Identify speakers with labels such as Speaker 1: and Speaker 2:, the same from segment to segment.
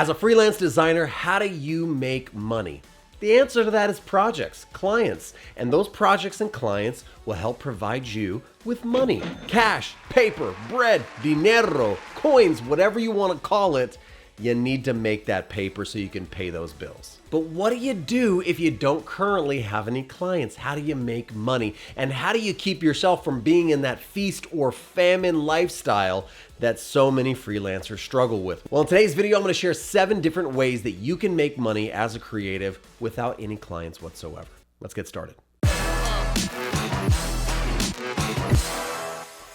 Speaker 1: As a freelance designer, how do you make money? The answer to that is projects, clients, and those projects and clients will help provide you with money. Cash, paper, bread, dinero, coins, whatever you want to call it, you need to make that paper so you can pay those bills. But what do you do if you don't currently have any clients? How do you make money? And how do you keep yourself from being in that feast or famine lifestyle that so many freelancers struggle with? Well, in today's video, I'm going to share 7 different ways that you can make money as a creative without any clients whatsoever. Let's get started.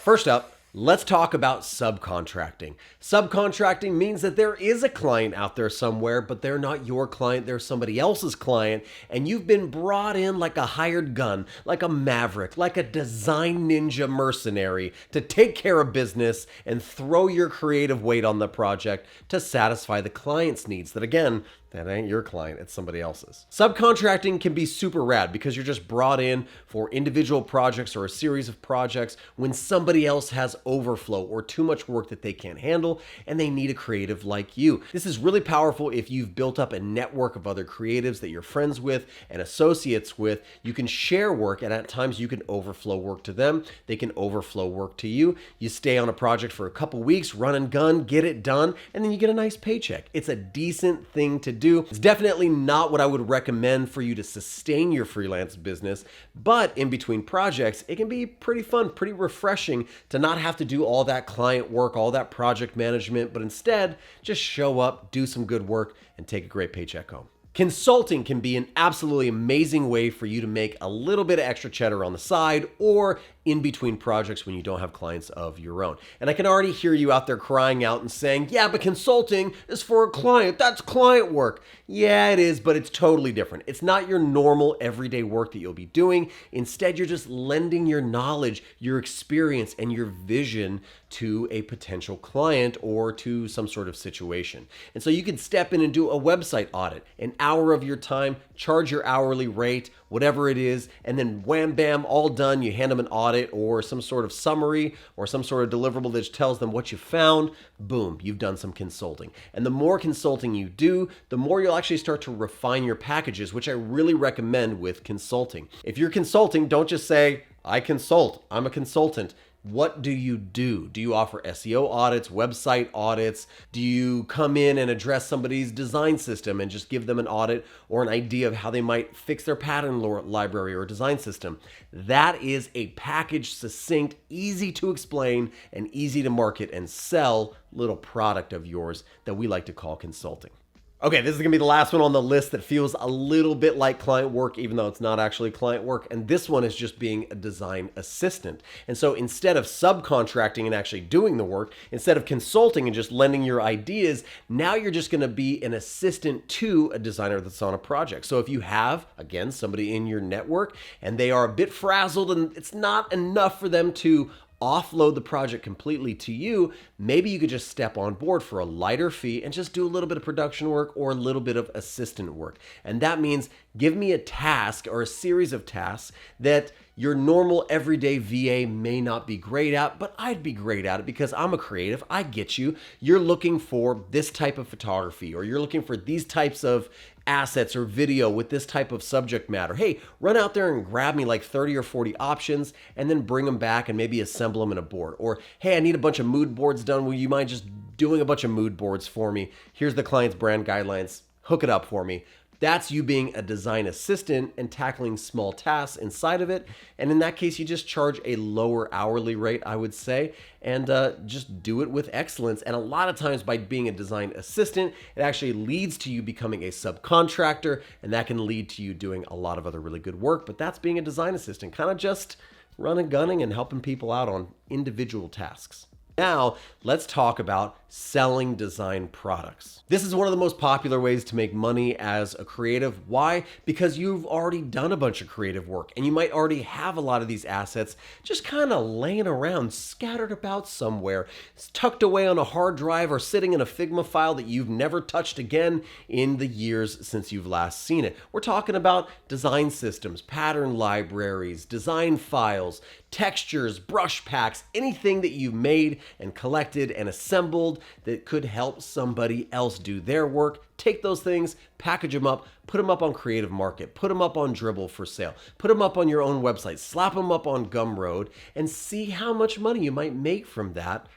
Speaker 1: First up, let's talk about subcontracting. Subcontracting means that there is a client out there somewhere, but they're not your client, they're somebody else's client, and you've been brought in like a hired gun, like a maverick, like a design ninja mercenary to take care of business and throw your creative weight on the project to satisfy the client's needs. That again, that ain't your client, it's somebody else's. Subcontracting can be super rad because you're just brought in for individual projects or a series of projects when somebody else has overflow or too much work that they can't handle and they need a creative like you. This is really powerful if you've built up a network of other creatives that you're friends with and associates with. You can share work, and at times you can overflow work to them. They can overflow work to you. You stay on a project for a couple weeks, run and gun, get it done, and then you get a nice paycheck. It's a decent thing to do. It's definitely not what I would recommend for you to sustain your freelance business, but in between projects, it can be pretty fun, pretty refreshing to not have to do all that client work, all that project management, but instead just show up, do some good work, and take a great paycheck home. Consulting can be an absolutely amazing way for you to make a little bit of extra cheddar on the side or in between projects when you don't have clients of your own. And I can already hear you out there crying out and saying, yeah, but consulting is for a client. That's client work. Yeah, it is, but it's totally different. It's not your normal everyday work that you'll be doing. Instead, you're just lending your knowledge, your experience, and your vision to a potential client or to some sort of situation. And so you can step in and do a website audit, an hour of your time, charge your hourly rate, whatever it is, and then wham bam, all done. You hand them an audit or some sort of summary or some sort of deliverable that tells them what you found. Boom, you've done some consulting. And the more consulting you do, the more you'll actually start to refine your packages, which I really recommend with consulting. If you're consulting, don't just say, I consult, I'm a consultant. What do you do? Do you offer SEO audits, website audits? Do you come in and address somebody's design system and just give them an audit or an idea of how they might fix their pattern library or design system? That is a package, succinct, easy to explain, and easy to market and sell little product of yours that we like to call consulting. Okay, this is gonna be the last one on the list that feels a little bit like client work, even though it's not actually client work. And this one is just being a design assistant. And so instead of subcontracting and actually doing the work, instead of consulting and just lending your ideas, now you're just gonna be an assistant to a designer that's on a project. So if you have, again, somebody in your network and they are a bit frazzled and it's not enough for them to offload the project completely to you, maybe you could just step on board for a lighter fee and just do a little bit of production work or a little bit of assistant work. And that means give me a task or a series of tasks that your normal everyday VA may not be great at, but I'd be great at it because I'm a creative. I get you. You're looking for this type of photography, or you're looking for these types of assets or video with this type of subject matter. Hey, run out there and grab me like 30 or 40 options and then bring them back and maybe assemble them in a board. Or, hey, I need a bunch of mood boards done. Will you mind just doing a bunch of mood boards for me? Here's the client's brand guidelines. Hook it up for me. That's you being a design assistant and tackling small tasks inside of it. And in that case, you just charge a lower hourly rate, I would say, and just do it with excellence. And a lot of times by being a design assistant, it actually leads to you becoming a subcontractor, and that can lead to you doing a lot of other really good work. But that's being a design assistant, kind of just running, gunning, and helping people out on individual tasks. Now, let's talk about selling design products. This is one of the most popular ways to make money as a creative. Why? Because you've already done a bunch of creative work and you might already have a lot of these assets just kind of laying around, scattered about somewhere, tucked away on a hard drive or sitting in a Figma file that you've never touched again in the years since you've last seen it. We're talking about design systems, pattern libraries, design files, textures, brush packs, anything that you've made and collected and assembled that could help somebody else do their work. Take those things, package them up, put them up on Creative Market, put them up on Dribbble for sale, put them up on your own website, slap them up on Gumroad, and see how much money you might make from that,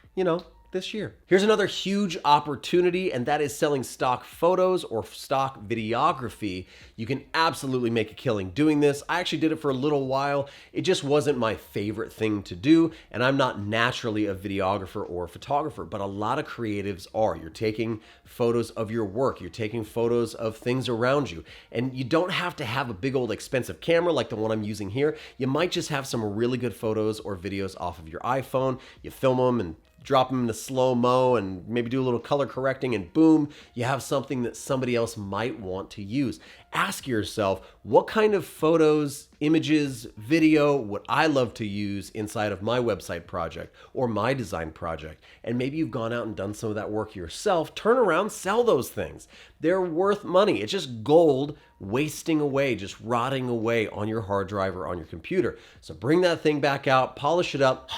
Speaker 1: this year. Here's another huge opportunity, and that is selling stock photos or stock videography. You can absolutely make a killing doing this. I actually did it for a little while. It just wasn't my favorite thing to do, and I'm not naturally a videographer or a photographer, but a lot of creatives are. You're taking photos of your work, you're taking photos of things around you, and you don't have to have a big old expensive camera like the one I'm using here. You might just have some really good photos or videos off of your iPhone. You film them and drop them into slow-mo and maybe do a little color correcting, and boom, you have something that somebody else might want to use. Ask yourself, what kind of photos, images, video would I love to use inside of my website project or my design project? And maybe you've gone out and done some of that work yourself. Turn around, sell those things. They're worth money. It's just gold wasting away, just rotting away on your hard drive or on your computer. So bring that thing back out, polish it up,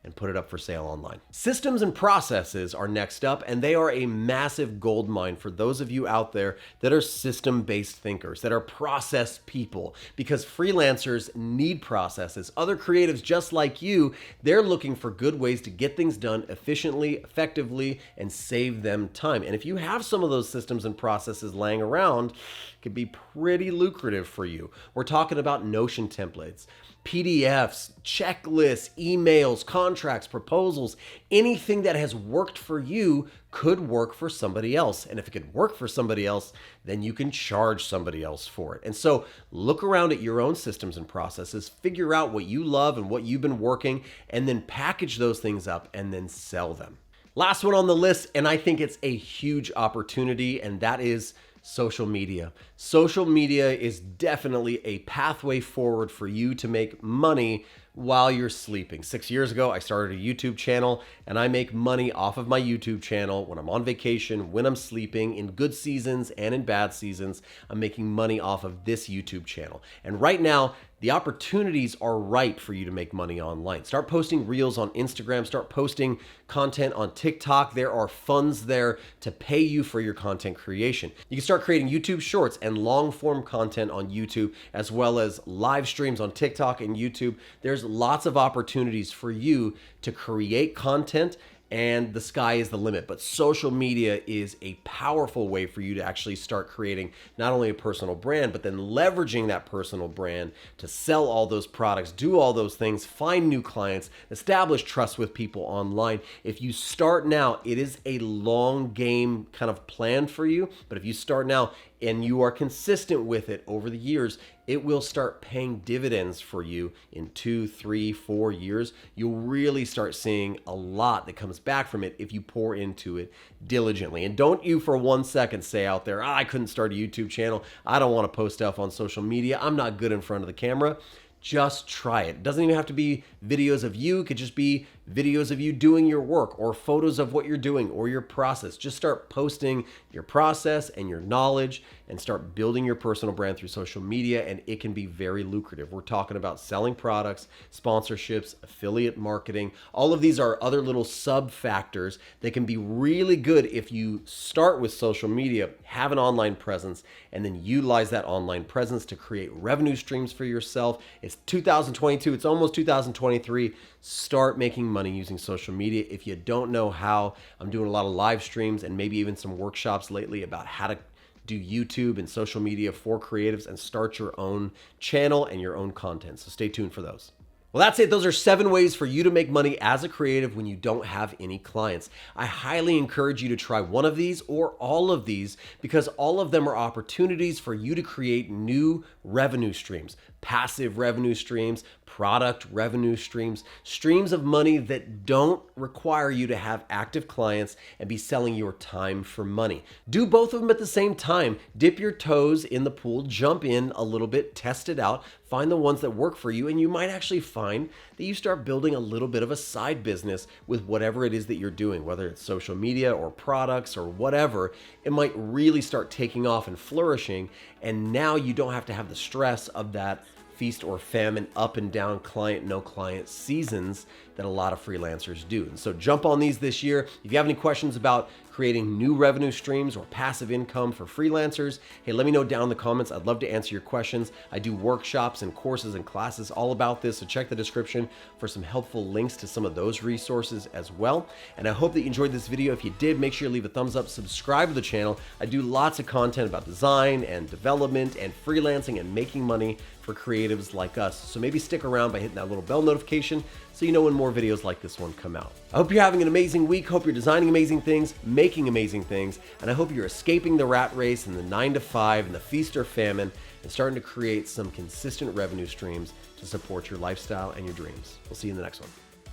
Speaker 1: and put it up for sale online. Systems and processes are next up, and they are a massive gold mine for those of you out there that are system-based thinkers, that are process people, because freelancers need processes. Other creatives just like you, they're looking for good ways to get things done efficiently, effectively, and save them time. And if you have some of those systems and processes laying around, it could be pretty lucrative for you. We're talking about Notion templates, PDFs, checklists, emails, contracts, proposals, anything that has worked for you could work for somebody else. And if it could work for somebody else, then you can charge somebody else for it. And so look around at your own systems and processes, figure out what you love and what you've been working, and then package those things up and then sell them. Last one on the list, and I think it's a huge opportunity, and that is social media. Social media is definitely a pathway forward for you to make money while you're sleeping. 6 years ago, I started a YouTube channel, and I make money off of my YouTube channel when I'm on vacation, when I'm sleeping, in good seasons and in bad seasons. I'm making money off of this YouTube channel. And right now, the opportunities are right for you to make money online. Start posting reels on Instagram, start posting content on TikTok. There are funds there to pay you for your content creation. You can start creating YouTube shorts and long form content on YouTube, as well as live streams on TikTok and YouTube. There's lots of opportunities for you to create content, and the sky is the limit. But social media is a powerful way for you to actually start creating not only a personal brand, but then leveraging that personal brand to sell all those products, do all those things, find new clients, establish trust with people online. If you start now, it is a long game kind of plan for you. But if you start now and you are consistent with it over the years, it will start paying dividends for you in 2, 3, 4 years. You'll really start seeing a lot that comes back from it if you pour into it diligently. And don't you for 1 second say out there, I couldn't start a YouTube channel. I don't want to post stuff on social media. I'm not good in front of the camera. Just try it. It doesn't even have to be videos of you. It could just be videos of you doing your work or photos of what you're doing or your process. Just start posting your process and your knowledge and start building your personal brand through social media, and it can be very lucrative. We're talking about selling products, sponsorships, affiliate marketing. All of these are other little sub factors that can be really good if you start with social media, have an online presence, and then utilize that online presence to create revenue streams for yourself. It's 2022, it's almost 2023. Start making money using social media. If you don't know how, I'm doing a lot of live streams and maybe even some workshops lately about how to do YouTube and social media for creatives and start your own channel and your own content. So stay tuned for those. Well, that's it. Those are 7 ways for you to make money as a creative when you don't have any clients. I highly encourage you to try one of these or all of these, because all of them are opportunities for you to create new revenue streams, passive revenue streams, product revenue streams, streams of money that don't require you to have active clients and be selling your time for money. Do both of them at the same time. Dip your toes in the pool, jump in a little bit, test it out, find the ones that work for you, and you might actually find that you start building a little bit of a side business with whatever it is that you're doing, whether it's social media or products or whatever. It might really start taking off and flourishing, and now you don't have to have the stress of that feast or famine, up and down, client, no client seasons that a lot of freelancers do. And so jump on these this year. If you have any questions about creating new revenue streams or passive income for freelancers, hey, let me know down in the comments. I'd love to answer your questions. I do workshops and courses and classes all about this, so check the description for some helpful links to some of those resources as well. And I hope that you enjoyed this video. If you did, make sure you leave a thumbs up, subscribe to the channel. I do lots of content about design and development and freelancing and making money for creatives like us. So maybe stick around by hitting that little bell notification so you know when more videos like this one come out. I hope you're having an amazing week. Hope you're designing amazing things, making amazing things, and I hope you're escaping the rat race and the 9 to 5 and the feast or famine and starting to create some consistent revenue streams to support your lifestyle and your dreams. We'll see you in the next one.